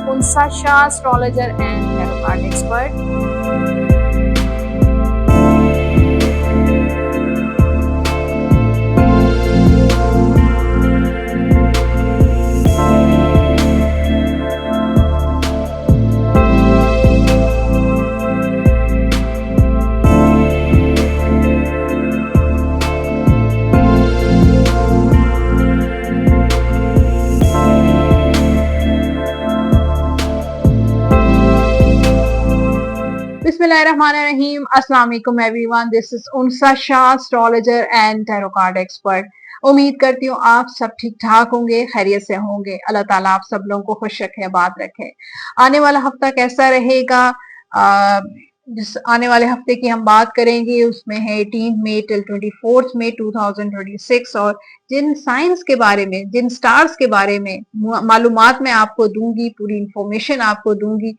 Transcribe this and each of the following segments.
Unsa Shah, astrologer and tarot card expert. Bismillahirrahmanirrahim. Assalamu alaikum everyone. This is Unsa Shah, astrologer and tarot card expert. उम्मीद करती हूँ आप सब ठीक ठाक होंगे, खैरियत से होंगे। अल्लाह ताला आप सब लोगों को खुश रखे, आबाद रखे। आने वाला हफ्ता कैसा रहेगा? जिस आने वाले हफ्ते की हम बात करेंगे उसमें है 18 मई टिल 24 मई 2026 और जिन साइंस के बारे में, जिन स्टार्स के बारे में मालूमात मैं आपको दूंगी, पूरी इंफॉर्मेशन आपको दूंगी,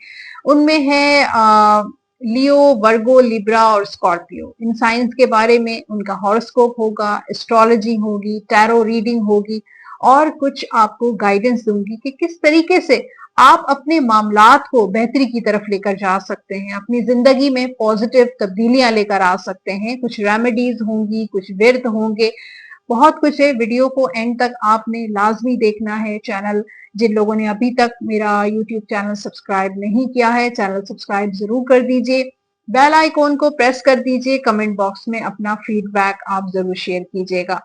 उनमें है लियो, वर्गो, लिब्रा और स्कॉर्पियो। इन साइंस के बारे में उनका हॉरोस्कोप होगा, एस्ट्रोलॉजी होगी, टैरो रीडिंग होगी और कुछ आपको गाइडेंस दूंगी कि किस तरीके से आप अपने मामलात को बेहतरी की तरफ लेकर जा सकते हैं, अपनी जिंदगी में पॉजिटिव तब्दीलियां लेकर आ सकते हैं। कुछ रेमेडीज होंगी, कुछ विर्द होंगे, बहुत कुछ है। वीडियो को एंड तक आपने लाजमी देखना है। चैनल, जिन लोगों ने अभी तक मेरा यूट्यूब चैनल सब्सक्राइब नहीं किया है, चैनल सब्सक्राइब जरूर कर दीजिए, बेल आइकॉन को प्रेस कर दीजिए, कमेंट बॉक्स में अपना फीडबैक आप जरूर शेयर कीजिएगा।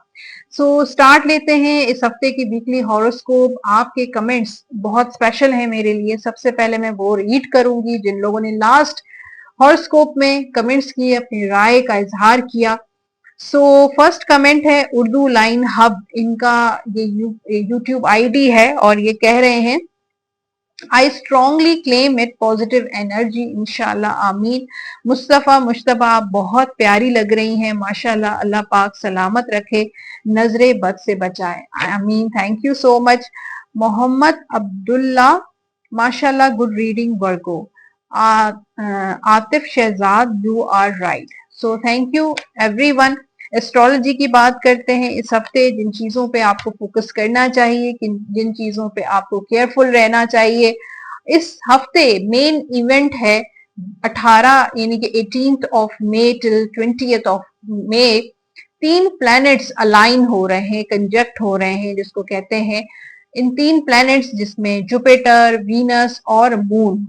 सो स्टार्ट लेते हैं इस हफ्ते की वीकली हॉरोस्कोप। आपके कमेंट्स बहुत स्पेशल है मेरे लिए। सबसे पहले मैं वो रीड करूंगी जिन लोगों ने लास्ट हॉरोस्कोप में कमेंट्स किए, अपनी राय का इजहार किया। सो फर्स्ट कमेंट है उर्दू लाइन हब, इनका ये यूट्यूब आईडी है और ये कह रहे हैं, आई strongly claim it positive energy इंशाल्लाह आमीन। मुस्तफा मुश्तबा आप बहुत प्यारी लग रही हैं माशाल्लाह, अल्लाह पाक सलामत रखे, नजरे बद से बचाए आमीन। Thank you so much. Mohammad Abdullah माशाल्लाह, good reading Virgo. Atif Shahzad, you are right. So thank you everyone. Astrology की बात करते हैं। इस हफ्ते जिन चीजों पे आपको फोकस करना चाहिए, जिन चीजों पे आपको केयरफुल रहना चाहिए, इस हफ्ते मेन इवेंट है 18 यानी कि 18th of May till 20th of May. 3 planets align हो रहे हैं, कंजक्ट हो रहे हैं, जिसको कहते हैं इन 3 प्लैनेट्स, जिसमें जुपिटर, वीनस और मून,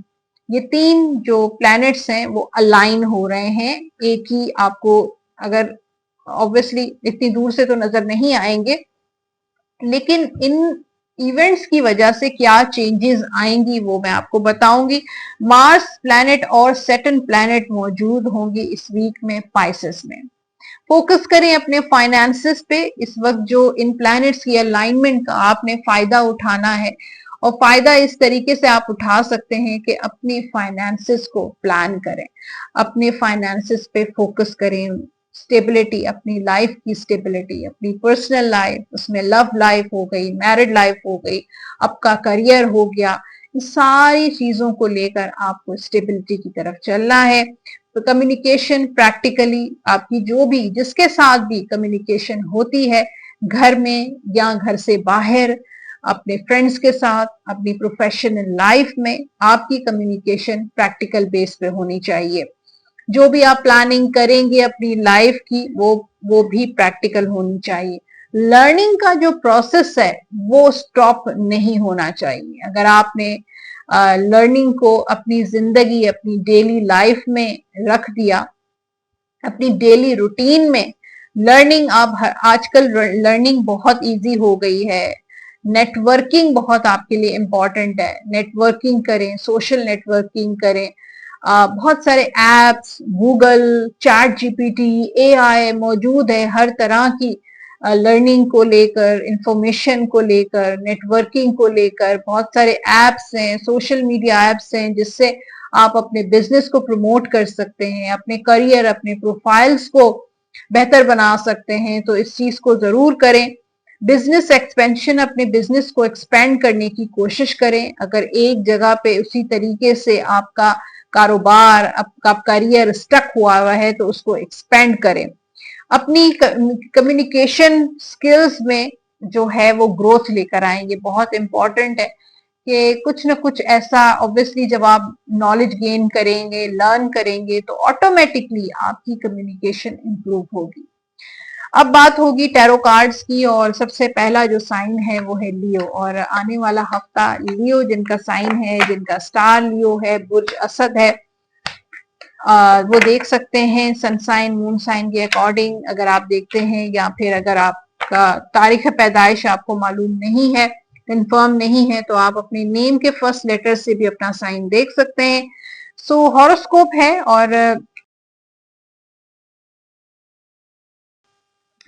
ये 3 जो प्लैनेट्स हैं वो अलाइन हो रहे हैं। एक ही आपको, अगर ऑब्वियसली इतनी दूर से तो नजर नहीं आएंगे, लेकिन इन इवेंट्स की वजह से क्या चेंजेस आएंगी वो मैं आपको बताऊंगी। मार्स प्लैनेट और सैटर्न प्लैनेट मौजूद होंगे इस वीक में पाइसेस में। फोकस करें अपने फाइनेंसेस पे। इस वक्त जो इन प्लैनेट्स की अलाइनमेंट का आपने फायदा उठाना है, और फायदा इस तरीके से आप उठा सकते हैं कि अपने फाइनेंसेस को प्लान करें, अपने फाइनेंसेस पे फोकस करें। स्टेबिलिटी, अपनी लाइफ की स्टेबिलिटी, अपनी पर्सनल लाइफ, उसमें लव लाइफ हो गई, मैरिड लाइफ हो गई, आपका करियर हो गया, इन सारी चीजों को लेकर आपको स्टेबिलिटी की तरफ चलना है। तो कम्युनिकेशन, प्रैक्टिकली आपकी जो भी, जिसके साथ भी कम्युनिकेशन होती है, घर में या घर से बाहर, अपने फ्रेंड्स के साथ, अपनी प्रोफेशनल लाइफ में, आपकी कम्युनिकेशन प्रैक्टिकल बेस पे होनी चाहिए। जो भी आप प्लानिंग करेंगे अपनी लाइफ की, वो भी प्रैक्टिकल होनी चाहिए। लर्निंग का जो प्रोसेस है वो स्टॉप नहीं होना चाहिए। अगर आपने लर्निंग को अपनी जिंदगी, अपनी डेली लाइफ में रख दिया, अपनी डेली रूटीन में लर्निंग, आप आजकल लर्निंग बहुत इजी हो गई है। नेटवर्किंग बहुत आपके लिए इंपॉर्टेंट है। नेटवर्किंग करें, सोशल नेटवर्किंग करें। बहुत सारे apps, Google, chat GPT, AI मौजूद है हर तरह की लर्निंग को लेकर, इंफॉर्मेशन को लेकर, नेटवर्किंग को लेकर। बहुत सारे एप्स हैं, सोशल मीडिया एप्स हैं, जिससे आप अपने बिजनेस को प्रमोट कर सकते हैं, अपने करियर, अपने प्रोफाइल्स को बेहतर बना सकते हैं। तो इस चीज को जरूर करें। बिजनेस एक्सपेंशन, अपने बिजनेस को एक्सपेंड करने की कोशिश करें। अगर एक जगह पे उसी तरीके से आपका कारोबार, आपका करियर स्टक हुआ है तो उसको एक्सपेंड करें। अपनी कम्युनिकेशन स्किल्स में जो है वो ग्रोथ लेकर आए, ये बहुत इंपॉर्टेंट है। कि कुछ ना कुछ ऐसा, ऑब्वियसली जब आप नॉलेज गेन करेंगे, लर्न करेंगे, तो ऑटोमेटिकली आपकी कम्युनिकेशन इंप्रूव होगी। अब बात होगी टैरो कार्ड्स की, और सबसे पहला जो साइन है वो है लियो। और आने वाला हफ्ता लियो जिनका साइन है, जिनका स्टार लियो है, बुर्ज असद है, वो देख सकते हैं सन साइन मून साइन के अकॉर्डिंग, अगर आप देखते हैं, या फिर अगर आपका तारीख पैदाइश आपको मालूम नहीं है, कंफर्म नहीं है, तो आप अपने नेम के फर्स्ट लेटर से भी अपना साइन देख सकते हैं। सो हॉरोस्कोप है। और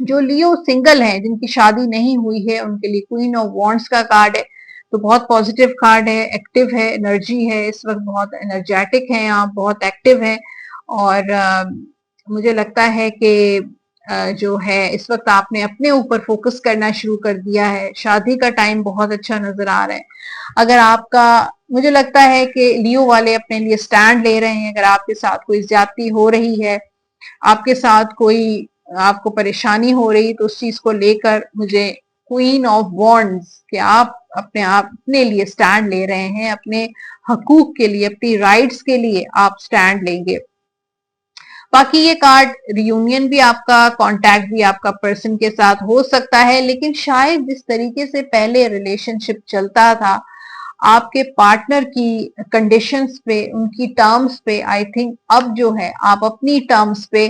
जो लियो सिंगल है, जिनकी शादी नहीं हुई है, उनके लिए क्वीन ऑफ वॉन्ड्स का कार्ड है। तो बहुत पॉजिटिव कार्ड है, एक्टिव है, एनर्जी है, इस वक्त बहुत एनर्जेटिक हैं आप, बहुत एक्टिव हैं। और मुझे लगता है कि जो है इस वक्त आपने अपने ऊपर फोकस करना शुरू कर दिया है। शादी का टाइम बहुत अच्छा नजर आ रहा है। अगर आपका, मुझे लगता है कि लियो वाले अपने लिए स्टैंड ले रहे हैं। अगर आपके साथ कोई ज्यादती हो रही है, आपके साथ कोई, आपको परेशानी हो रही, तो उस चीज को लेकर मुझे क्वीन ऑफ वॉन्ड्स कि आप अपने लिए स्टैंड ले रहे हैं, अपने हकूक के लिए, अपनी राइट्स के लिए आप स्टैंड लेंगे। बाकी ये कार्ड रियूनियन भी आपका, कांटेक्ट भी आपका पर्सन के साथ हो सकता है, लेकिन शायद जिस तरीके से पहले रिलेशनशिप चलता था, आपके पार्टनर की कंडीशंस पे, उनकी टर्म्स पे, आई थिंक अब जो है आप अपनी टर्म्स पे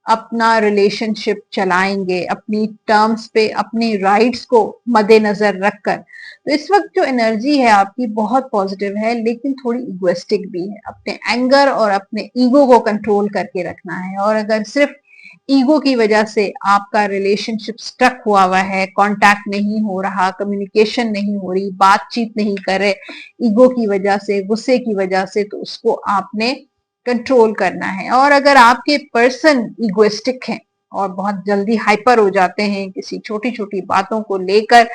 अपना रिलेशनशिप चलाएंगे, अपनी टर्म्स पे, अपनी राइट्स को मद्देनजर रखकर। तो इस वक्त जो एनर्जी है आपकी बहुत पॉजिटिव है, लेकिन थोड़ी इगोइस्टिक भी है। अपने एंगर और अपने ईगो को कंट्रोल करके रखना है। और अगर सिर्फ ईगो की वजह से आपका रिलेशनशिप स्टक हुआ है, कांटेक्ट नहीं हो रहा, कम्युनिकेशन नहीं हो रही, बातचीत नहीं कर रहे, ईगो की वजह से, गुस्से की वजह से, तो उसको आपने कंट्रोल करना है। और अगर आपके पर्सन इगोइस्टिक हैं और बहुत जल्दी हाइपर हो जाते हैं, किसी छोटी छोटी बातों को लेकर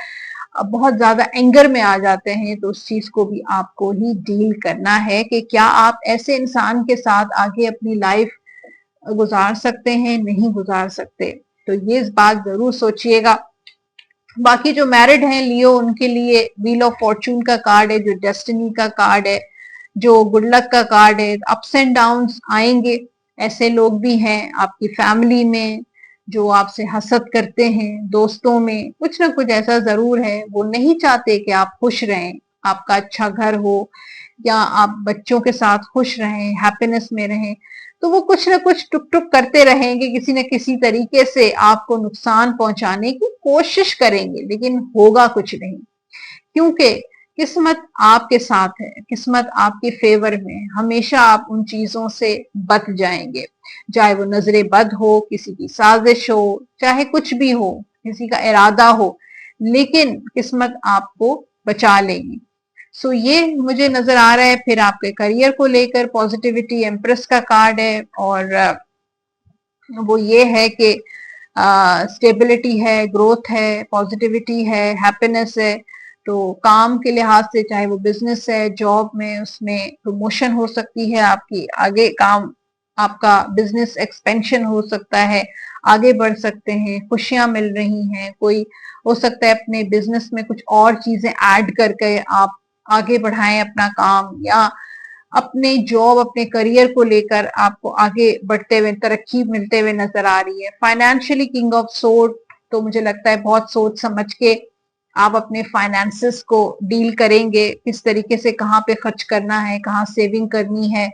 बहुत ज्यादा एंगर में आ जाते हैं, तो उस चीज को भी आपको ही डील करना है कि क्या आप ऐसे इंसान के साथ आगे अपनी लाइफ गुजार सकते हैं, नहीं गुजार सकते। तो ये इस बात जरूर सोचिएगा। बाकी जो मैरिड हैं लियो, उनके लिए व्हील ऑफ फॉर्चून का कार्ड है, जो डेस्टिनी का कार्ड है, जो गुड लक का कार्ड है। अप्स एंड डाउन्स आएंगे, ऐसे लोग भी हैं आपकी फैमिली में जो आपसे हसद करते हैं, दोस्तों में कुछ ना कुछ ऐसा जरूर है, वो नहीं चाहते कि आप खुश रहें, आपका अच्छा घर हो, या आप बच्चों के साथ खुश रहें, हैप्पीनेस में रहें। तो वो कुछ ना कुछ टुक टुक करते रहेंगे, किसी न किसी तरीके से आपको नुकसान पहुंचाने की कोशिश करेंगे, लेकिन होगा कुछ नहीं, क्योंकि किस्मत आपके साथ है, किस्मत आपके फेवर में। हमेशा आप उन चीजों से बच जाएंगे, चाहे वो नजरे बद हो, किसी की साजिश हो, चाहे कुछ भी हो, किसी का इरादा हो, लेकिन किस्मत आपको बचा लेगी। सो ये मुझे नजर आ रहा है। फिर आपके करियर को लेकर पॉजिटिविटी, एम्प्रेस का कार्ड है, और वो ये है कि स्टेबिलिटी है, ग्रोथ है, पॉजिटिविटी है, हैप्पीनेस है। तो काम के लिहाज से, चाहे वो बिजनेस है, जॉब में, उसमें प्रमोशन हो सकती है आपकी, आगे काम, आपका बिजनेस एक्सपेंशन हो सकता है, आगे बढ़ सकते हैं, खुशियां मिल रही हैं। कोई हो सकता है अपने बिजनेस में कुछ और चीजें ऐड करके आप आगे बढ़ाएं अपना काम, या अपने जॉब, अपने करियर को लेकर आपको आगे बढ़ते हुए, तरक्की मिलते हुए नजर आ रही है। फाइनेंशियली किंग ऑफ सोर्ड, तो मुझे लगता है बहुत सोच समझ के आप अपने फाइनेंसेस को डील करेंगे, किस तरीके से कहाँ पे खर्च करना है, कहाँ सेविंग करनी है,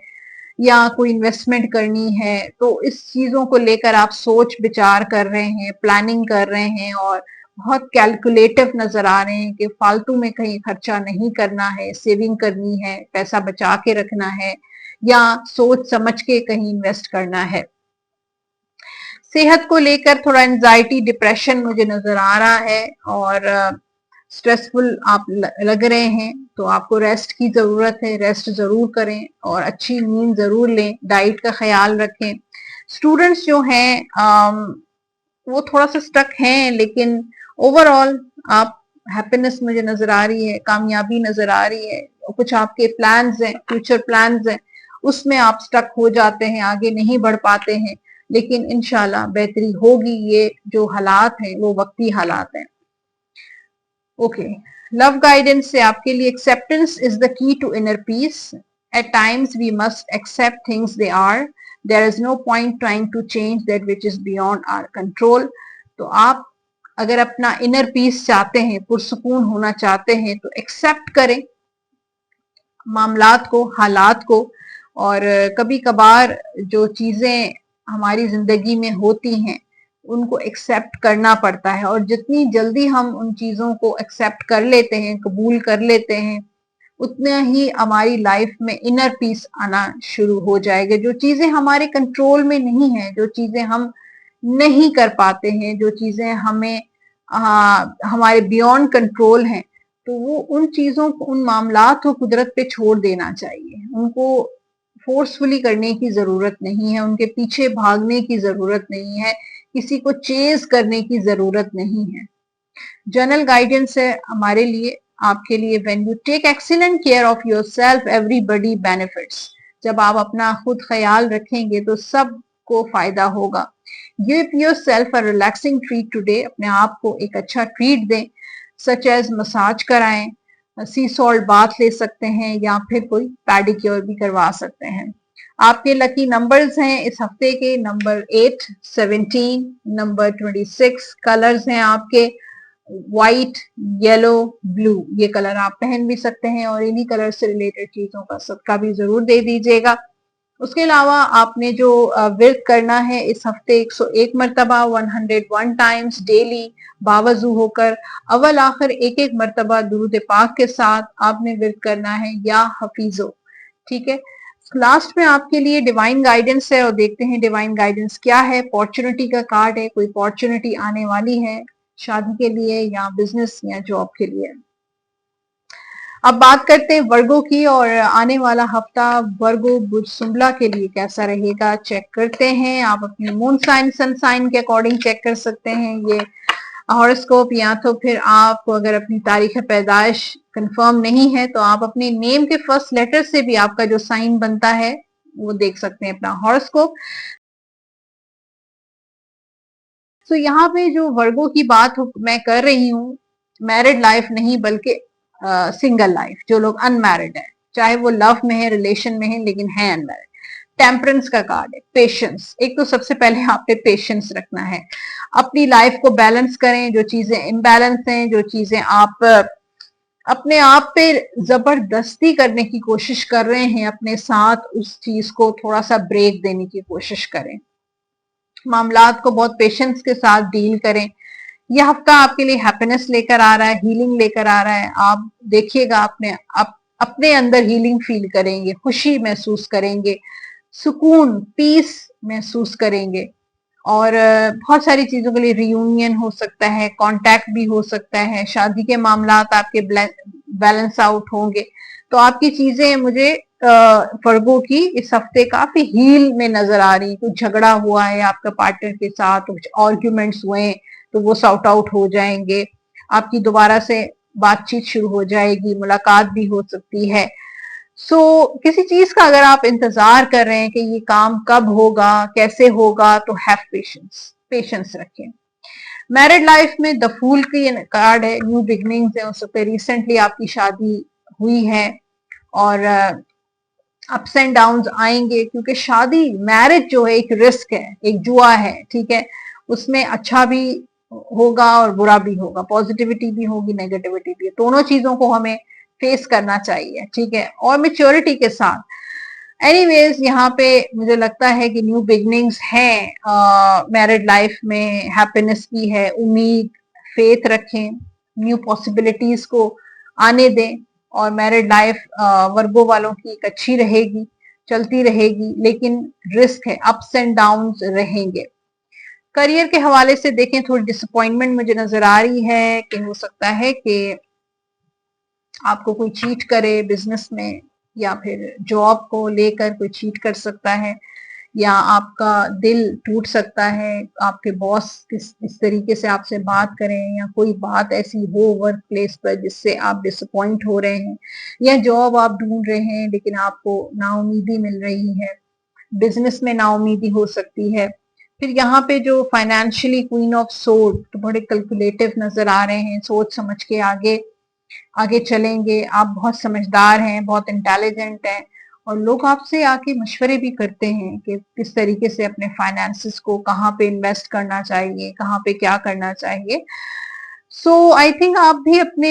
या कोई इन्वेस्टमेंट करनी है। तो इस चीजों को लेकर आप सोच विचार कर रहे हैं, प्लानिंग कर रहे हैं, और बहुत कैलकुलेटिव नजर आ रहे हैं कि फालतू में कहीं खर्चा नहीं करना है, सेविंग करनी है, पैसा बचा के रखना है, या सोच समझ के कहीं इन्वेस्ट करना है। सेहत को लेकर थोड़ा एंजाइटी, डिप्रेशन मुझे नजर आ रहा है, और स्ट्रेसफुल आप लग रहे हैं, तो आपको रेस्ट की जरूरत है। रेस्ट जरूर करें और अच्छी नींद जरूर लें, डाइट का ख्याल रखें। स्टूडेंट्स जो हैं वो थोड़ा सा स्टक हैं, लेकिन ओवरऑल आप, हैप्पीनेस मुझे नजर आ रही है, कामयाबी नजर आ रही है। कुछ आपके प्लान्स हैं, फ्यूचर प्लान्स हैं, उसमें आप स्टक हो जाते हैं, आगे नहीं बढ़ पाते हैं, लेकिन इंशाल्लाह बेहतरी होगी। ये जो हालात हैं वो वक्ती हालात हैं। ओके, लव गाइडेंस से आपके लिए acceptance is the key to inner peace. At times we must accept things they are. There is no point trying to change that which is beyond our control. तो आप अगर अपना inner peace चाहते हैं, पुरसुकून होना चाहते हैं, तो एक्सेप्ट करें मामलात को, हालात को. और कभी कभार जो चीजें हमारी जिंदगी में होती हैं उनको एक्सेप्ट करना पड़ता है, और जितनी जल्दी हम उन चीजों को एक्सेप्ट कर लेते हैं, कबूल कर लेते हैं, उतना ही हमारी लाइफ में इनर पीस आना शुरू हो जाएगा. जो चीजें हमारे कंट्रोल में नहीं है, जो चीजें हम नहीं कर पाते हैं, जो चीजें हमें हमारे बियॉन्ड कंट्रोल हैं, तो वो उन चीजों को, उन मामलात को कुदरत पे छोड़ देना चाहिए. उनको फोर्सफुली करने की जरूरत नहीं है, उनके पीछे भागने की जरूरत नहीं है, किसी को चेज करने की जरूरत नहीं है. जनरल गाइडेंस है हमारे लिए, आपके लिए. When you take excellent care of yourself everybody benefits. जब आप अपना खुद ख्याल रखेंगे तो सबको फायदा होगा. गिव योरसेल्फ अ रिलैक्सिंग ट्रीट टुडे. अपने आप को एक अच्छा ट्रीट दें, सच एज मसाज कराएं, सी सॉल्ट बाथ ले सकते हैं, या फिर कोई पैडिक्योर भी करवा सकते हैं. आपके लकी नंबर्स हैं इस हफ्ते के नंबर 8, 17, नंबर 26. कलर्स हैं आपके व्हाइट, येलो, ब्लू. ये कलर आप पहन भी सकते हैं, और इन्हीं कलर से रिलेटेड चीजों का सदका भी जरूर दे दीजिएगा. उसके अलावा आपने जो विर्द करना है इस हफ्ते 101 मरतबा, 101 टाइम्स डेली बावजू होकर, अव्वल आखिर एक एक मरतबा दुरूद पाक के साथ आपने विर्द करना है, या हफीजो. ठीक है. लास्ट में आपके लिए डिवाइन गाइडेंस है, और देखते हैं डिवाइन गाइडेंस क्या है. अपॉर्चुनिटी का कार्ड है, कोई अपॉर्चुनिटी आने वाली है शादी के लिए, या बिजनेस, या जॉब के लिए. अब बात करते हैं वर्गो की, और आने वाला हफ्ता वर्गो बुध सुंबला के लिए कैसा रहेगा चेक करते हैं. आप अपने मून साइन, सन साइन के अकॉर्डिंग चेक कर सकते हैं ये हॉरोस्कोप, या तो फिर आप अगर अपनी तारीख पैदाइश कंफर्म नहीं है तो आप अपने नेम के फर्स्ट लेटर से भी आपका जो साइन बनता है वो देख सकते हैं अपना हॉरोस्कोप. तो यहाँ पे जो वर्गो की बात मैं कर रही हूँ, मैरिड लाइफ नहीं बल्कि सिंगल लाइफ. जो लोग अनमैरिड है, चाहे वो लव में है, रिलेशन में है, लेकिन है अनमैरिड. टेम्परेंस का कार्ड है, पेशेंस. एक तो सबसे पहले आप पे पेशेंस रखना है, अपनी लाइफ को बैलेंस करें. जो चीजें इम्बैलेंस हैं, जो चीजें आप अपने आप पे जबरदस्ती करने की कोशिश कर रहे हैं अपने साथ, उस चीज को थोड़ा सा ब्रेक देने की कोशिश करें. मामलात को बहुत पेशेंस के साथ डील करें. यह हफ्ता आपके लिए हैप्पीनेस लेकर आ रहा है, हीलिंग लेकर आ रहा है. आप देखिएगा अपने अंदर हीलिंग फील करेंगे, खुशी महसूस करेंगे, सुकून, पीस महसूस करेंगे. और बहुत सारी चीजों के लिए रियूनियन हो सकता है, कांटेक्ट भी हो सकता है, शादी के मामलात आपके बैलेंस आउट होंगे. तो आपकी चीजें मुझे वर्गो की इस हफ्ते काफी हील में नजर आ रही. कुछ झगड़ा हुआ है आपका पार्टनर के साथ, कुछ आर्ग्यूमेंट्स हुए तो वो सॉर्ट आउट हो जाएंगे. आपकी दोबारा से बातचीत शुरू हो जाएगी, मुलाकात भी हो सकती है. किसी चीज का अगर आप इंतजार कर रहे हैं कि ये काम कब होगा, कैसे होगा, तो हैव पेशेंस, पेशेंस रखें. मैरिड लाइफ में द फूल की कार्ड है, न्यू बिगनिंग्स है. उस पर रिसेंटली आपकी शादी हुई है, और अप्स एंड डाउन्स आएंगे, क्योंकि शादी, मैरिज जो है एक रिस्क है, एक जुआ है. ठीक है. उसमें अच्छा भी होगा और बुरा भी होगा, पॉजिटिविटी भी होगी, नेगेटिविटी भी. दोनों चीजों को हमें फेस करना चाहिए. ठीक है. और मेच्योरिटी के साथ. एनीवेज, यहाँ पे मुझे लगता है कि न्यू बिगनिंग्स हैं मैरिड लाइफ में, हैप्पीनेस की है उम्मीद. फेथ रखें, न्यू पॉसिबिलिटीज को आने दें, और मैरिड लाइफ वर्गो वालों की एक अच्छी रहेगी, चलती रहेगी, लेकिन रिस्क है, अप्स एंड डाउन्स रहेंगे. करियर के हवाले से देखें, थोड़ी डिसअपॉइंटमेंट मुझे नजर आ रही है कि हो सकता है कि आपको कोई चीट करे बिजनेस में, या फिर जॉब को लेकर कोई चीट कर सकता है, या आपका दिल टूट सकता है. आपके बॉस इस तरीके से आपसे बात करें, या कोई बात ऐसी हो वर्क प्लेस पर जिससे आप डिसअपॉइंट हो रहे हैं, या जॉब आप ढूंढ रहे हैं लेकिन आपको नाउमीदी मिल रही है, बिजनेस में नाउमीदी हो सकती है. फिर यहाँ पे जो फाइनेंशियली क्वीन ऑफ सोर्ड, तो बड़े कैलकुलेटिव नजर आ रहे हैं, सोच समझ के आगे आगे चलेंगे। आप बहुत समझदार हैं, बहुत इंटेलिजेंट हैं, और लोग आपसे आके मशवरे भी करते हैं कि किस तरीके से अपने फाइनेंसेस को कहाँ पे इन्वेस्ट करना चाहिए, कहाँ पे क्या करना चाहिए। सो आई थिंक आप भी अपने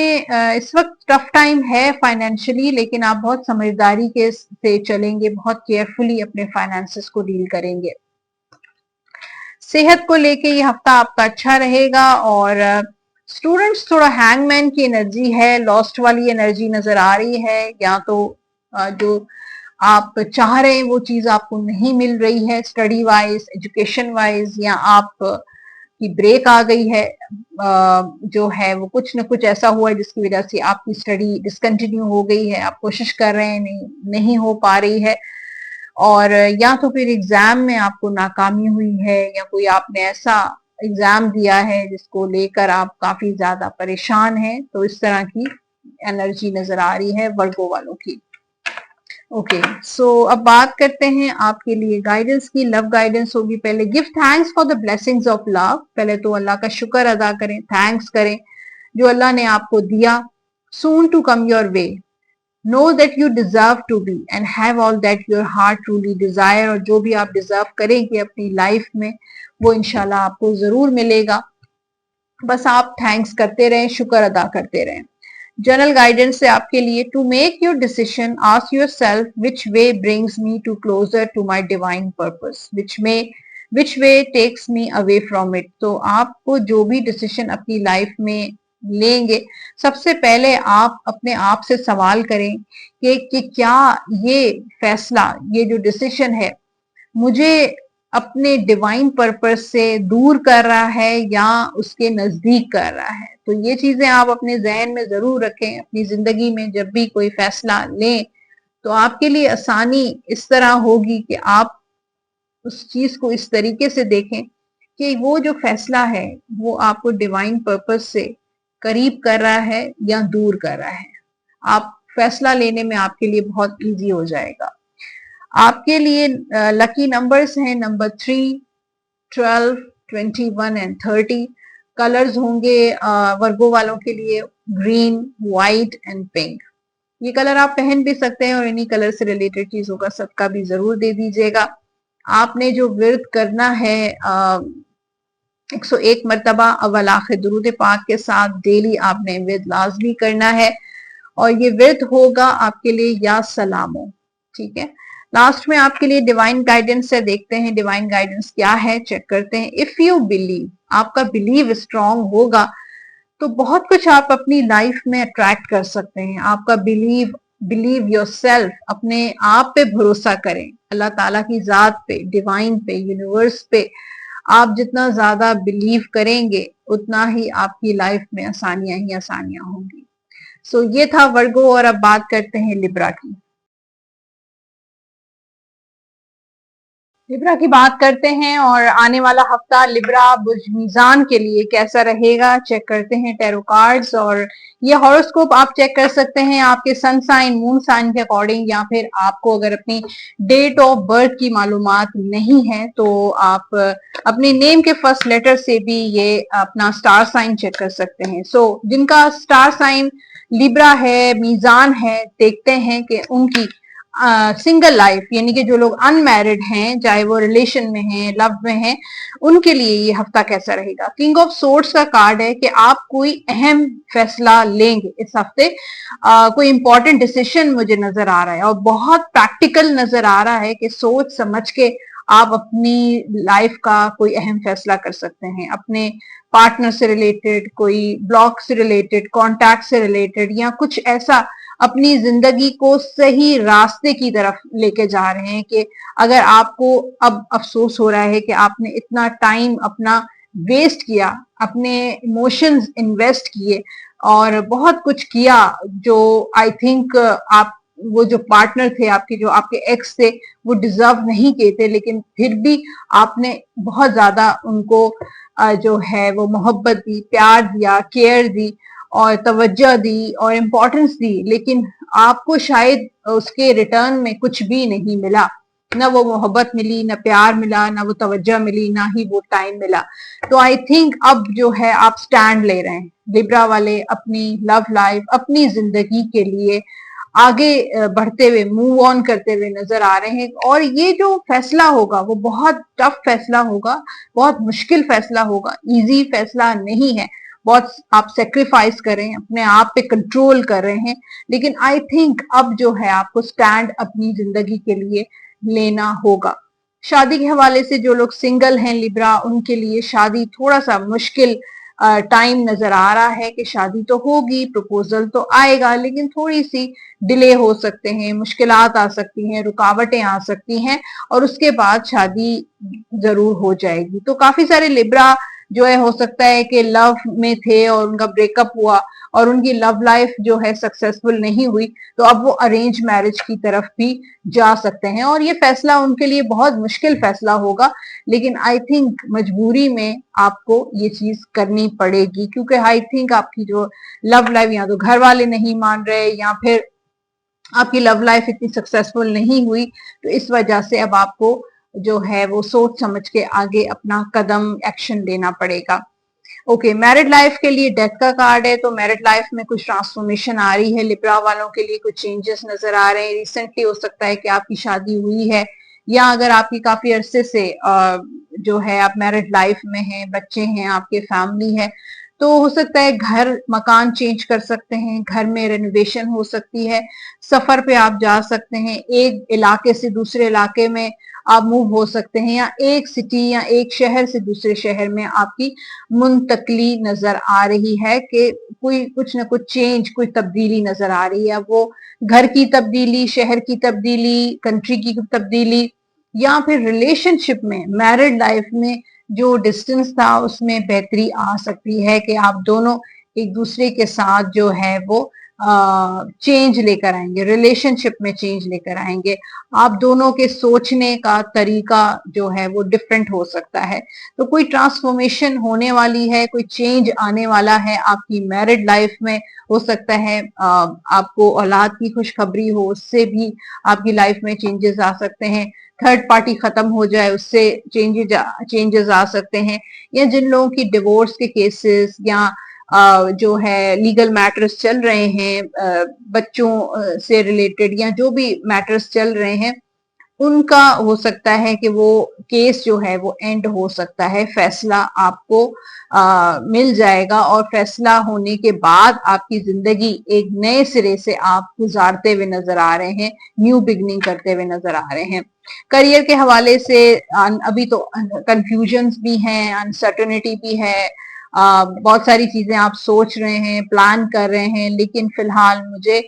इस वक्त टफ टाइम है फाइनेंशियली, लेकिन आप बहुत समझदारी के से चलेंगे, बहुत केयरफुली अपने फाइनेंसेस को डील करेंगे। सेहत को लेके ये हफ्ता आपका अच्छा रहेगा। और स्टूडेंट्स थोड़ा हैंगमैन की एनर्जी है, लॉस्ट वाली एनर्जी नजर आ रही है, या तो जो आप चाह रहे हैं वो चीज आपको नहीं मिल रही है स्टडी वाइज, एजुकेशन वाइज, या आप की ब्रेक आ गई है, जो है वो कुछ न कुछ ऐसा हुआ है जिसकी वजह से आपकी स्टडी डिसकंटिन्यू हो गई है, आप कोशिश कर रहे हैं, नहीं हो पा रही है, और या तो फिर एग्जाम में आपको नाकामी हुई है, या कोई आपने ऐसा एग्जाम दिया है जिसको लेकर आप काफी ज्यादा परेशान हैं। तो इस तरह की एनर्जी नजर आ रही है वर्गो वालों की। ओके, सो अब बात करते हैं आपके लिए गाइडेंस की। लव गाइडेंस होगी। पहले give thanks for the blessings of love. पहले तो अल्लाह का शुक्र अदा करें, थैंक्स करें जो अल्लाह ने आपको दिया। Soon to come your way, know that you deserve to be and have all that your heart truly desire. और जो भी आप डिजर्व करेंगे अपनी लाइफ में वो इंशाल्लाह आपको जरूर मिलेगा। बस आप थैंक्स करते रहें, शुक्र अदा करते रहें। जनरल गाइडेंस से आपके लिए, to make your decision ask yourself which way brings me to closer to my divine purpose, which way takes me away from it. तो आपको जो भी डिसीजन अपनी लाइफ में लेंगे, सबसे पहले आप अपने आप से सवाल करें कि क्या ये फैसला, ये जो डिसीजन है, मुझे अपने डिवाइन पर्पस से दूर कर रहा है या उसके नजदीक कर रहा है। तो ये चीजें आप अपने जहन में जरूर रखें। अपनी जिंदगी में जब भी कोई फैसला लें तो आपके लिए आसानी इस तरह होगी कि आप उस चीज को इस तरीके से देखें कि वो जो फैसला है वो आपको डिवाइन पर्पस से करीब कर रहा है या दूर कर रहा है। आप फैसला लेने में आपके लिए बहुत इजी हो जाएगा। आपके लिए लकी नंबर्स हैं नंबर 3, 12, 21 एंड 30। कलर्स होंगे वर्गो वालों के लिए ग्रीन, व्हाइट एंड पिंक। ये कलर आप पहन भी सकते हैं और इन्हीं कलर से रिलेटेड चीजों का सदका भी जरूर दे दीजिएगा। आपने जो विर्द करना है 101 मरतबा अव्वल आखिर दुरूद पाक के साथ डेली आपने विर्द लाजमी करना है, और ये विर्द होगा आपके लिए या सलामो। ठीक है, लास्ट में आपके लिए डिवाइन गाइडेंस है। देखते हैं डिवाइन गाइडेंस क्या है, चेक करते हैं। इफ यू बिलीव, आपका बिलीव स्ट्रांग होगा तो बहुत कुछ आप अपनी लाइफ में अट्रैक्ट कर सकते हैं। आपका बिलीव योरसेल्फ, अपने आप पे भरोसा करें, अल्लाह ताला की जात पे, डिवाइन पे, यूनिवर्स पे। आप जितना ज्यादा बिलीव करेंगे उतना ही आपकी लाइफ में आसानियां ही आसानियां होंगी। सो ये था वर्गो, और अब बात करते हैं लिब्रा की। लिब्रा की बात करते हैं, और आने वाला हफ्ता लिब्रा बुर्ज मीजान के लिए कैसा रहेगा चेक करते हैं टैरो कार्ड्स। और ये हॉरोस्कोप आप चेक कर सकते हैं आपके सन साइन, मून साइन के अकॉर्डिंग, या फिर आपको अगर अपनी डेट ऑफ बर्थ की मालूमात नहीं है तो आप अपने नेम के फर्स्ट लेटर से भी ये अपना स्टार साइन चेक कर सकते हैं। सो जिनका स्टार साइन लिब्रा है, मीजान है, देखते हैं कि उनकी सिंगल लाइफ, यानी कि जो लोग अनमैरिड हैं, चाहे वो रिलेशन में हैं, लव में हैं, उनके लिए ये हफ्ता कैसा रहेगा। किंग ऑफ सोर्ड्स का कार्ड है कि आप कोई अहम फैसला लेंगे इस हफ्ते। कोई इंपॉर्टेंट डिसीजन मुझे नजर आ रहा है, और बहुत प्रैक्टिकल नजर आ रहा है कि सोच समझ के आप अपनी लाइफ का कोई अहम फैसला कर सकते हैं। अपने पार्टनर से रिलेटेड, कोई ब्लॉक से रिलेटेड, कॉन्टैक्ट से रिलेटेड, या कुछ ऐसा अपनी जिंदगी को सही रास्ते की तरफ लेके जा रहे हैं कि अगर आपको अब अफसोस हो रहा है कि आपने इतना टाइम अपना वेस्ट किया, अपने इमोशंस इन्वेस्ट किए और बहुत कुछ किया जो आई थिंक आप, वो जो पार्टनर थे आपके, जो आपके एक्स थे, वो डिजर्व नहीं किए थे, लेकिन फिर भी आपने बहुत ज्यादा उनको जो है वो मोहब्बत दी, प्यार दिया, केयर दी और तवज्जो दी और इम्पोर्टेंस दी, लेकिन आपको शायद उसके रिटर्न में कुछ भी नहीं मिला। ना वो मोहब्बत मिली, ना प्यार मिला, ना वो तवज्जो मिली, ना ही वो टाइम मिला। तो आई थिंक अब जो है आप स्टैंड ले रहे हैं, लिब्रा वाले अपनी लव लाइफ, अपनी जिंदगी के लिए आगे बढ़ते हुए, मूव ऑन करते हुए नजर आ रहे हैं। और ये जो फैसला होगा वो बहुत टफ फैसला होगा, बहुत मुश्किल फैसला होगा, इजी फैसला नहीं है। बहुत आप सेक्रीफाइस कर रहे हैं, अपने आप पे कंट्रोल कर रहे हैं, लेकिन आई थिंक अब जो है आपको स्टैंड अपनी जिंदगी के लिए लेना होगा। शादी के हवाले से जो लोग सिंगल हैं लिब्रा, उनके लिए शादी थोड़ा सा मुश्किल टाइम नजर आ रहा है कि शादी तो होगी, प्रपोजल तो आएगा, लेकिन थोड़ी सी डिले हो सकते हैं, मुश्किलात आ सकती हैं, रुकावटें आ सकती हैं, और उसके बाद शादी जरूर हो जाएगी। तो काफी सारे लिब्रा जो है, हो सकता है कि लव में थे और उनका ब्रेकअप हुआ और उनकी लव लाइफ जो है सक्सेसफुल नहीं हुई, तो अब वो अरेंज मैरिज की तरफ भी जा सकते हैं। और ये फैसला उनके लिए बहुत मुश्किल फैसला होगा, लेकिन आई थिंक मजबूरी में आपको ये चीज करनी पड़ेगी, क्योंकि आई थिंक आपकी जो लव लाइफ, या तो घर वाले नहीं मान रहे, या फिर आपकी लव लाइफ इतनी सक्सेसफुल नहीं हुई, तो इस वजह से अब आपको जो है वो सोच समझ के आगे अपना कदम, एक्शन लेना पड़ेगा। ओके, मैरिड लाइफ के लिए डेथ का कार्ड है, तो मैरिड लाइफ में कुछ ट्रांसफॉर्मेशन आ रही है, लिब्रा वालों के लिए कुछ चेंजेस नजर आ रहे हैं। रिसेंटली हो सकता है कि आपकी शादी हुई है, या अगर आपकी काफी अरसे से जो है आप मैरिड लाइफ में हैं, बच्चे हैं, आपके फैमिली है, तो हो सकता है घर मकान चेंज कर सकते हैं, घर में रेनोवेशन हो सकती है, सफर पे आप जा सकते हैं, एक इलाके से दूसरे इलाके में आप मूव हो सकते हैं, या एक सिटी या एक शहर से दूसरे शहर में आपकी मुंतकली नजर आ रही है, कि कोई कुछ ना कुछ चेंज, कोई तब्दीली नजर आ रही है। वो घर की तब्दीली, शहर की तब्दीली, कंट्री की तब्दीली, या फिर रिलेशनशिप में, मैरिड लाइफ में जो डिस्टेंस था उसमें बेहतरी आ सकती है, कि आप दोनों एक दूसरे के साथ जो है वो चेंज लेकर आएंगे, रिलेशनशिप में चेंज लेकर आएंगे। आप दोनों के सोचने का तरीका जो है वो डिफरेंट हो सकता है। तो कोई ट्रांसफॉर्मेशन होने वाली है, कोई चेंज आने वाला है आपकी मैरिड लाइफ में। हो सकता है आपको औलाद की खुशखबरी हो, उससे भी आपकी लाइफ में चेंजेस आ सकते हैं। थर्ड पार्टी खत्म हो जाए, उससे चेंजेस आ सकते हैं। या जिन लोगों की डिवोर्स के केसेस, या जो है लीगल मैटर्स चल रहे हैं, बच्चों से रिलेटेड, या जो भी मैटर्स चल रहे हैं, उनका हो सकता है कि वो केस जो है वो एंड हो सकता है, फैसला आपको मिल जाएगा, और फैसला होने के बाद आपकी जिंदगी एक नए सिरे से आप गुजारते हुए नजर आ रहे हैं, न्यू बिगनिंग करते हुए नजर आ रहे हैं। करियर के हवाले से अभी तो कंफ्यूजन्स भी हैं, अनसर्टेनिटी भी है, बहुत सारी चीजें आप सोच रहे हैं, प्लान कर रहे हैं, लेकिन फिलहाल मुझे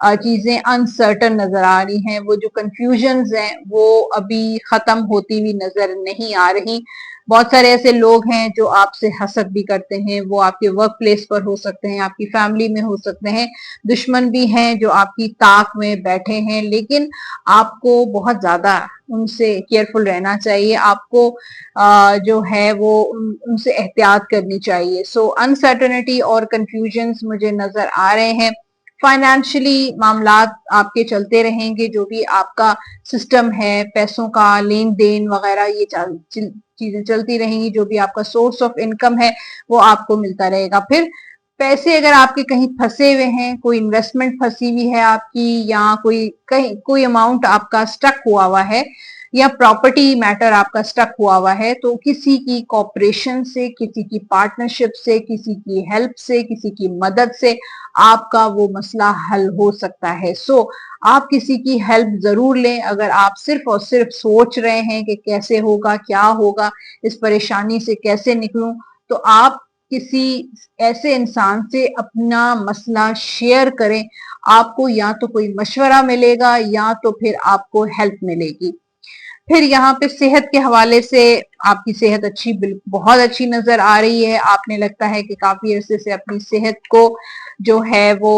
चीजें अनसर्टन नजर आ रही हैं। वो जो कंफ्यूजन्स हैं वो अभी खत्म होती हुई नजर नहीं आ रही। बहुत सारे ऐसे लोग हैं जो आपसे हसद भी करते हैं, वो आपके वर्क प्लेस पर हो सकते हैं, आपकी फैमिली में हो सकते हैं। दुश्मन भी हैं जो आपकी ताक में बैठे हैं, लेकिन आपको बहुत ज्यादा उनसे केयरफुल रहना चाहिए। आपको जो है वो उनसे एहतियात करनी चाहिए। सो अनसर्टनिटी और कंफ्यूजन्स मुझे नजर आ रहे हैं। फाइनेंशियली मामलात आपके चलते रहेंगे, जो भी आपका सिस्टम है, पैसों का लेन देन वगैरह, ये चीजें चलती रहेंगी। जो भी आपका सोर्स ऑफ इनकम है वो आपको मिलता रहेगा। फिर पैसे अगर आपके कहीं फंसे हुए हैं, कोई इन्वेस्टमेंट फंसी हुई है आपकी, या कोई अमाउंट आपका स्टक हुआ है, या प्रॉपर्टी मैटर आपका स्टक हुआ है, तो किसी की कॉपरेशन से, किसी की पार्टनरशिप से, किसी की हेल्प से, किसी की मदद से आपका वो मसला हल हो सकता है। सो आप किसी की हेल्प जरूर लें। अगर आप सिर्फ और सिर्फ सोच रहे हैं कि कैसे होगा, क्या होगा, इस परेशानी से कैसे निकलूं, तो आप किसी ऐसे इंसान से अपना मसला शेयर करें। आपको या तो कोई मशवरा मिलेगा, या तो फिर आपको हेल्प मिलेगी। फिर यहाँ पे सेहत के हवाले से आपकी सेहत बहुत अच्छी नजर आ रही है। आपने लगता है कि काफी अरसे से अपनी सेहत को जो है वो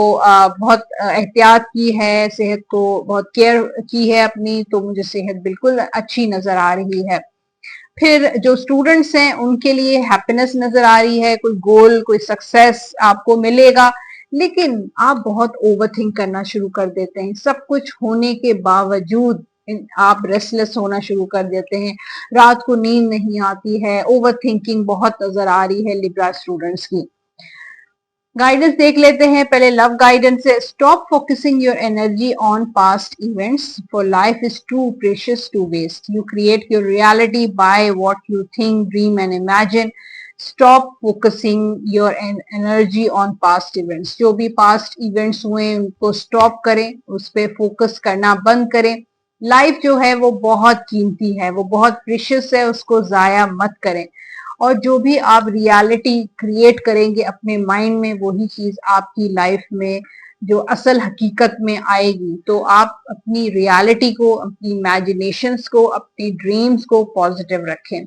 बहुत एहतियात की है, सेहत को बहुत केयर की है अपनी, तो मुझे सेहत बिल्कुल अच्छी नजर आ रही है। फिर जो स्टूडेंट्स हैं उनके लिए हैप्पीनेस नजर आ रही है, कोई गोल, कोई सक्सेस आपको मिलेगा, लेकिन आप बहुत ओवरथिंक करना शुरू कर देते हैं। सब कुछ होने के बावजूद आप रेस्टलेस होना शुरू कर देते हैं, रात को नींद नहीं आती है, ओवर थिंकिंग बहुत नजर आ रही है लिब्रा स्टूडेंट्स की। गाइडेंस देख लेते हैं पहले। लव गाइडेंस है, stop focusing your energy on past events, for life is too precious to waste, you create your reality by what you think, dream and imagine, stop focusing your energy on past events. जो भी past events हुए उनको stop करें, उस पर focus करना बंद करें। लाइफ जो है वो बहुत कीमती है, वो बहुत प्रेशियस है, उसको जाया मत करें। और जो भी आप रियलिटी क्रिएट करेंगे अपने माइंड में, वही चीज आपकी लाइफ में जो असल हकीकत में आएगी। तो आप अपनी रियलिटी को, अपनी इमेजिनेशंस को, अपनी ड्रीम्स को पॉजिटिव रखें।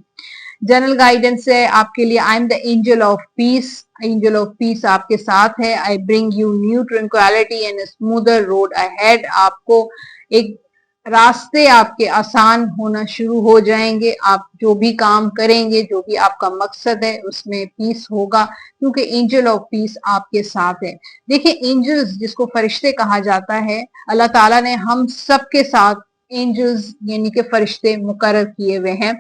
जनरल गाइडेंस है आपके लिए, I am the angel of peace, angel of peace आपके साथ है। I bring you new tranquillity and smoother road ahead, आपको एक रास्ते आपके आसान होना शुरू हो जाएंगे। आप जो भी काम करेंगे, जो भी आपका मकसद है, उसमें पीस होगा, क्योंकि एंजल ऑफ पीस आपके साथ है। देखिए, एंजल्स जिसको फरिश्ते कहा जाता है, अल्लाह ताला ने हम सबके साथ एंजल्स यानी कि फरिश्ते मुकर्रर किए हुए हैं।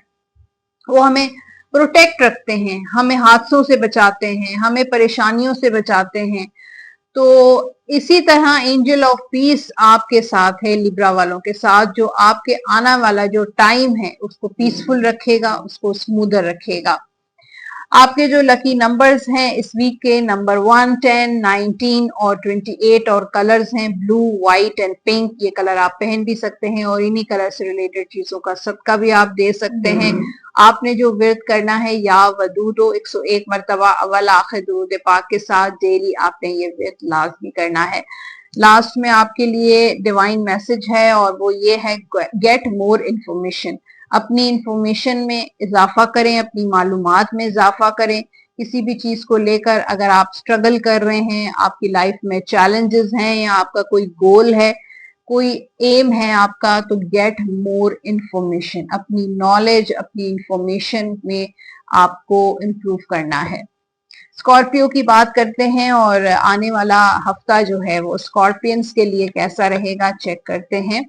वो हमें प्रोटेक्ट रखते हैं, हमें हादसों से बचाते हैं, हमें परेशानियों से बचाते हैं। तो इसी तरह एंजल ऑफ पीस आपके साथ है, लिब्रा वालों के साथ, जो आपके आने वाला जो टाइम है उसको पीसफुल रखेगा, उसको स्मूदर रखेगा। आपके जो लकी नंबर्स हैं इस वीक के, नंबर 1, 10, 19 और 28, और कलर्स हैं ब्लू, व्हाइट एंड पिंक। ये कलर आप पहन भी सकते हैं और इन्हीं कलर से रिलेटेड चीजों का सदका भी आप दे सकते हैं। आपने जो विर्द करना है, या वदूदो 101 मरतबा अव्वल आखिर दुरूद पाक के साथ डेली आपने ये विर्द लाजमी करना है। लास्ट में आपके लिए डिवाइन मैसेज है और वो ये है, गेट मोर इंफॉर्मेशन। अपनी इंफॉर्मेशन में इजाफा करें, अपनी मालूमात में इजाफा करें। किसी भी चीज को लेकर अगर आप स्ट्रगल कर रहे हैं, आपकी लाइफ में चैलेंजेस हैं, या आपका कोई गोल है, कोई एम है आपका, तो गेट मोर इंफॉर्मेशन। अपनी नॉलेज, अपनी इंफॉर्मेशन में आपको इम्प्रूव करना है। स्कॉर्पियो की बात करते हैं और आने वाला हफ्ता जो है वो स्कॉर्पियंस के लिए कैसा रहेगा, चेक करते हैं।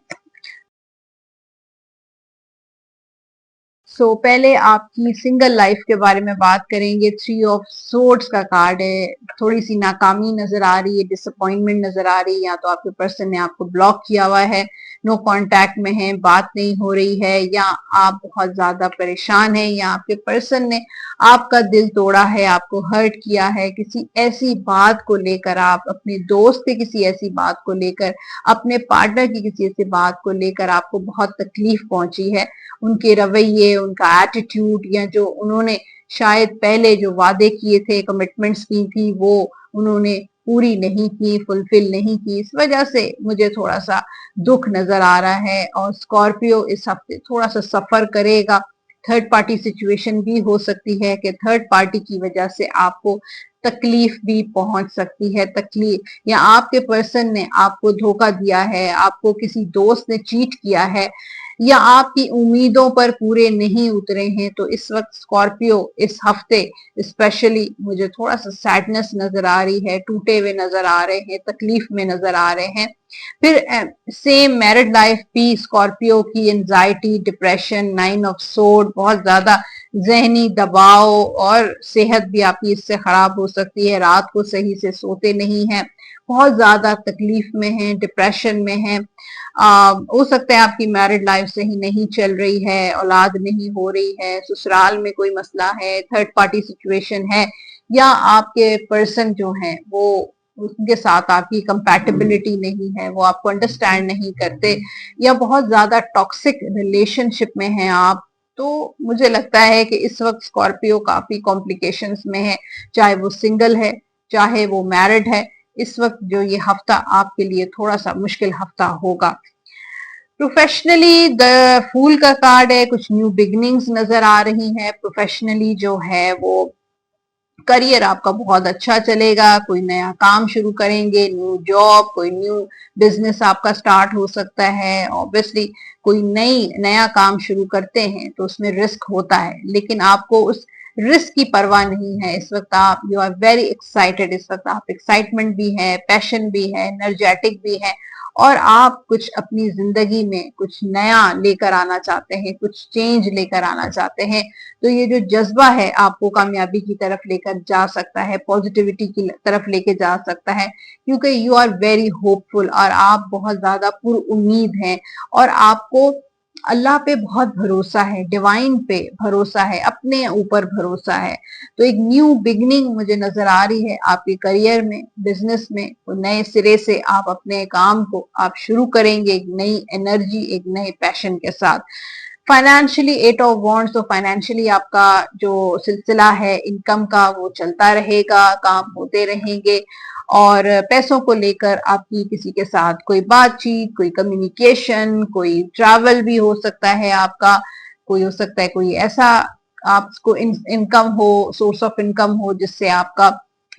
पहले आपकी सिंगल लाइफ के बारे में बात करेंगे। 3 ऑफ सोर्ड्स का कार्ड है। थोड़ी सी नाकामी नजर आ रही है, डिसअपॉइंटमेंट नजर आ रही है, या तो आपके पर्सन ने आपको ब्लॉक किया हुआ है, नो कांटेक्ट में है, बात नहीं हो रही है, या आप बहुत ज्यादा परेशान हैं, या आपके पर्सन ने आपका दिल तोड़ा है, आपको हर्ट किया है किसी ऐसी बात को लेकर, आप अपने दोस्त के किसी ऐसी बात को लेकर, अपने पार्टनर की किसी ऐसी बात को लेकर आपको बहुत तकलीफ पहुंची है। उनके रवैये, उनका एटीट्यूड, या जो उन्होंने शायद पहले जो वादे किए थे, कमिटमेंट्स की थी, वो उन्होंने पूरी नहीं की, फुलफिल नहीं की, इस वजह से मुझे थोड़ा सा दुख नजर आ रहा है। और स्कॉर्पियो इस हफ्ते थोड़ा सा सफर करेगा। थर्ड पार्टी सिचुएशन भी हो सकती है कि थर्ड पार्टी की वजह से आपको तकलीफ भी पहुंच सकती है। तकलीफ, या आपके पर्सन ने आपको धोखा दिया है, आपको किसी दोस्त ने चीट किया है, या आपकी उम्मीदों पर पूरे नहीं उतरे हैं। तो इस वक्त स्कॉर्पियो इस हफ्ते स्पेशली मुझे थोड़ा सा सैडनेस नजर आ रही है, टूटे हुए नजर आ रहे हैं, तकलीफ में नजर आ रहे हैं। फिर सेम मैरिड लाइफ भी, स्कॉर्पियो की एंजाइटी, डिप्रेशन, 9 ऑफ सोर्ड, बहुत ज्यादा जहनी दबाव, और सेहत भी आपकी इससे खराब हो सकती है। रात को सही से सोते नहीं है, बहुत ज्यादा तकलीफ में है, डिप्रेशन में है। हो सकता है आपकी मैरिड लाइफ सही नहीं चल रही है, औलाद नहीं हो रही है, ससुराल में कोई मसला है, थर्ड पार्टी सिचुएशन है, या आपके पर्सन जो है वो, उनके साथ आपकी कंपैटिबिलिटी नहीं है, वो आपको अंडरस्टैंड नहीं करते, या बहुत ज्यादा टॉक्सिक रिलेशनशिप में हैं आप। तो मुझे लगता है कि इस वक्त स्कॉर्पियो काफी कॉम्प्लिकेशंस में है, चाहे वो सिंगल है, चाहे वो मैरिड है। इस वक्त जो ये हफ्ता आपके लिए थोड़ा सा मुश्किल हफ्ता होगा। प्रोफेशनली द फूल का कार्ड है, कुछ न्यू बिगनिंग्स नजर आ रही हैं। प्रोफेशनली जो है वो करियर आपका बहुत अच्छा चलेगा, कोई नया काम शुरू करेंगे, न्यू जॉब, कोई न्यू बिजनेस आपका स्टार्ट हो सकता है। ऑब्वियसली कोई नया काम शुरू करते हैं तो उसमें रिस्क होता है, लेकिन आपको उस रिस्क की परवाह नहीं है। इस वक्त आप यू आर वेरी एक्साइटेड, इस वक्त आप एक्साइटमेंट भी है, पैशन भी है, एनर्जेटिक भी है, और आप कुछ अपनी जिंदगी में कुछ नया लेकर आना चाहते हैं, कुछ चेंज लेकर आना चाहते हैं। तो ये जो जज्बा है आपको कामयाबी की तरफ लेकर जा सकता है, पॉजिटिविटी की तरफ लेके जा सकता है, क्योंकि यू आर वेरी होपफुल और आप बहुत ज्यादा पुरुम्मीद हैं, और आपको अल्लाह पे बहुत भरोसा है, डिवाइन पे भरोसा है, अपने ऊपर भरोसा है। तो एक न्यू बिगनिंग मुझे नजर आ रही है आपके करियर में, बिजनेस में। तो नए सिरे से आप अपने काम को आप शुरू करेंगे एक नई एनर्जी, एक नए पैशन के साथ। फाइनेंशियली 8 ऑफ वॉन्ड्स, तो फाइनेंशियली आपका जो सिलसिला है इनकम का वो चलता रहेगा, काम होते रहेंगे, और पैसों को लेकर आपकी किसी के साथ कोई बातचीत, कोई कम्युनिकेशन, कोई ट्रैवल भी हो सकता है आपका, कोई हो सकता है कोई ऐसा आपको इनकम हो, सोर्स ऑफ इनकम हो जिससे आपका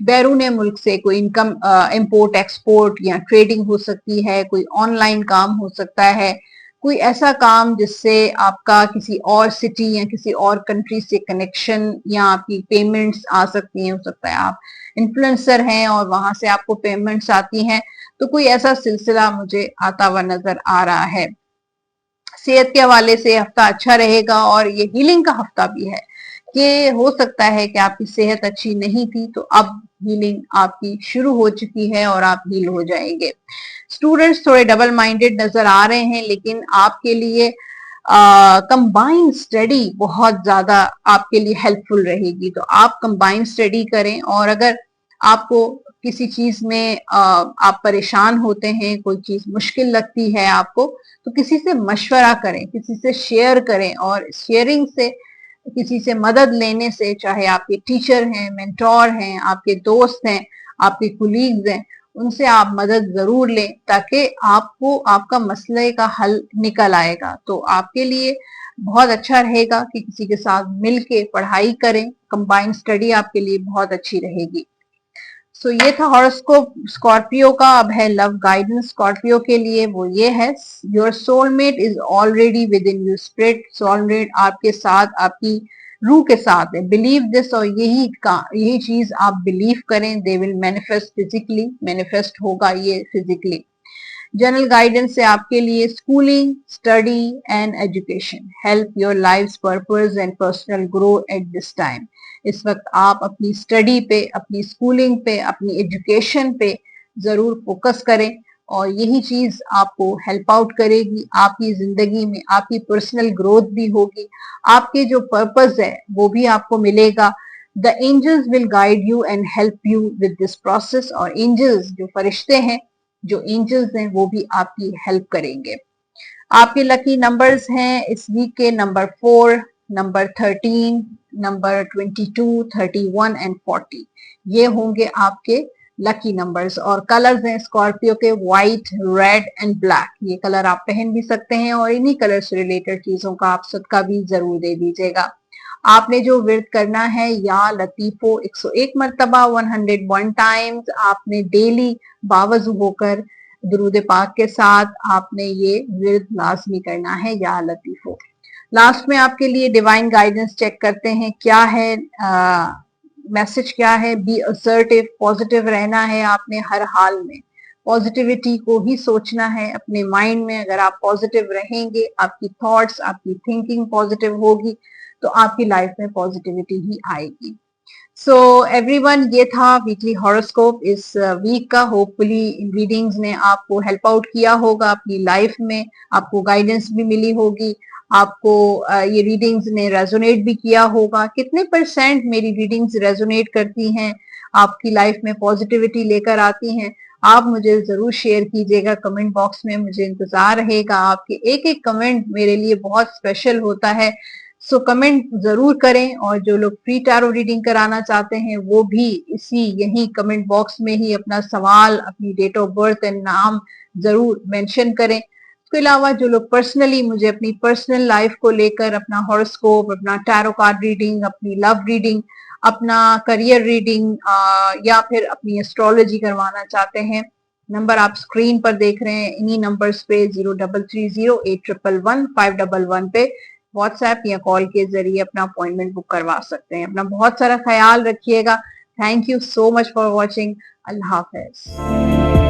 बैरून मुल्क से कोई इनकम, इंपोर्ट एक्सपोर्ट या ट्रेडिंग हो सकती है, कोई ऑनलाइन काम हो सकता है, कोई ऐसा काम जिससे आपका किसी और सिटी या किसी और कंट्री से कनेक्शन या आपकी पेमेंट्स आ सकती हैं। हो सकता है आप इन्फ्लुएंसर हैं और वहां से आपको पेमेंट्स आती हैं, तो कोई ऐसा सिलसिला मुझे आता हुआ नजर आ रहा है। सेहत के हवाले से हफ्ता अच्छा रहेगा, और ये हीलिंग का हफ्ता भी है कि हो सकता है कि आपकी सेहत अच्छी नहीं थी, तो अब हीलिंग आपकी शुरू हो चुकी है और आप हील हो जाएंगे। स्टूडेंट्स थोड़े डबल माइंडेड नजर आ रहे हैं, लेकिन आपके लिए कंबाइंड स्टडी बहुत ज्यादा आपके लिए हेल्पफुल रहेगी। तो आप कंबाइंड स्टडी करें, और अगर आपको किसी चीज में आप परेशान होते हैं, कोई चीज मुश्किल लगती है आपको, तो किसी से मशवरा करें, किसी से शेयर करें, और शेयरिंग से, किसी से मदद लेने से, चाहे आपके टीचर हैं, मेंटोर हैं, आपके दोस्त हैं, आपके कुलीग्स हैं, उनसे आप मदद जरूर लें, ताकि आपको आपका मसले का हल निकल आएगा। तो आपके लिए बहुत अच्छा रहेगा कि किसी के साथ मिलके पढ़ाई करें, कंबाइंड स्टडी आपके लिए बहुत अच्छी रहेगी। सो ये था हॉरोस्कोप स्कॉर्पियो का। अब है लव गाइडेंस स्कॉर्पियो के लिए, वो ये है, your soulmate is already with in you spirit. Soulmate आपके साथ, आपकी रूह के साथ है, बिलीव दिस, और यही चीज आप बिलीव करें, they will manifest physically, manifest होगा ये फिजिकली। जनरल गाइडेंस है आपके लिए, schooling, study and education help your life purpose and personal grow at this time. इस वक्त आप अपनी स्टडी पे, अपनी स्कूलिंग पे, अपनी एजुकेशन पे जरूर फोकस करें, और यही चीज आपको हेल्प आउट करेगी आपकी जिंदगी में, आपकी पर्सनल ग्रोथ भी होगी, आपके जो पर्पस है वो भी आपको मिलेगा। The angels will guide you and help you with this process, और एंजल्स जो फरिश्ते हैं, जो एंजल्स हैं, वो भी आपकी हेल्प करेंगे। आपके लकी नंबर्स हैं इस वीक के नंबर 4, नंबर 13, नंबर 22, 31 एंड 40। ये होंगे आपके लकी नंबर्स। और कलर्स हैं स्कॉर्पियो के व्हाइट, रेड एंड ब्लैक। ये कलर आप पहन भी सकते हैं, और इन्हीं कलर से रिलेटेड चीजों का आप सदका भी जरूर दे दीजिएगा। आपने जो विर्द करना है, या लतीफो 101 मरतबा, 101 टाइम्स आपने डेली बावजू होकर दुरूद पाक के साथ आपने ये विर्द लाजमी करना है, या लतीफो। लास्ट में आपके लिए डिवाइन गाइडेंस चेक करते हैं, क्या है मैसेज, क्या है। बी असर्टिव, पॉजिटिव रहना है आपने हर हाल में, पॉजिटिविटी को ही सोचना है अपने माइंड में। अगर आप पॉजिटिव रहेंगे, आपकी थॉट्स, आपकी थिंकिंग पॉजिटिव होगी, तो आपकी लाइफ में पॉजिटिविटी ही आएगी। सो एवरीवन, ये था वीकली हॉरोस्कोप इस वीक का। होपफुली इन रीडिंग्स ने आपको हेल्प आउट किया होगा अपनी लाइफ में, आपको गाइडेंस भी मिली होगी, आपको ये रीडिंग्स ने रेजोनेट भी किया होगा। कितने परसेंट मेरी रीडिंग्स रेजोनेट करती हैं, आपकी लाइफ में पॉजिटिविटी लेकर आती हैं, आप मुझे जरूर शेयर कीजिएगा कमेंट बॉक्स में। मुझे इंतजार रहेगा, आपके एक एक कमेंट मेरे लिए बहुत स्पेशल होता है। सो कमेंट जरूर करें, और जो लोग फ्री टैरो रीडिंग कराना चाहते हैं वो भी इसी यही कमेंट बॉक्स में ही अपना सवाल, अपनी डेट ऑफ बर्थ एंड नाम जरूर मेंशन करें। इसके अलावा जो लोग पर्सनली मुझे अपनी पर्सनल लाइफ को लेकर अपना हॉरोस्कोप, अपना टैरो कार्ड रीडिंग, अपनी लव रीडिंग, अपना करियर रीडिंग, या फिर अपनी एस्ट्रोलॉजी करवाना चाहते हैं, नंबर आप स्क्रीन पर देख रहे हैं, इन्हीं नंबर्स पे 033081111511 पे व्हाट्सएप या कॉल के जरिए अपना अपॉइंटमेंट बुक करवा सकते हैं। अपना बहुत सारा ख्याल रखिएगा। Thank you so much for watching. Allah Hafiz.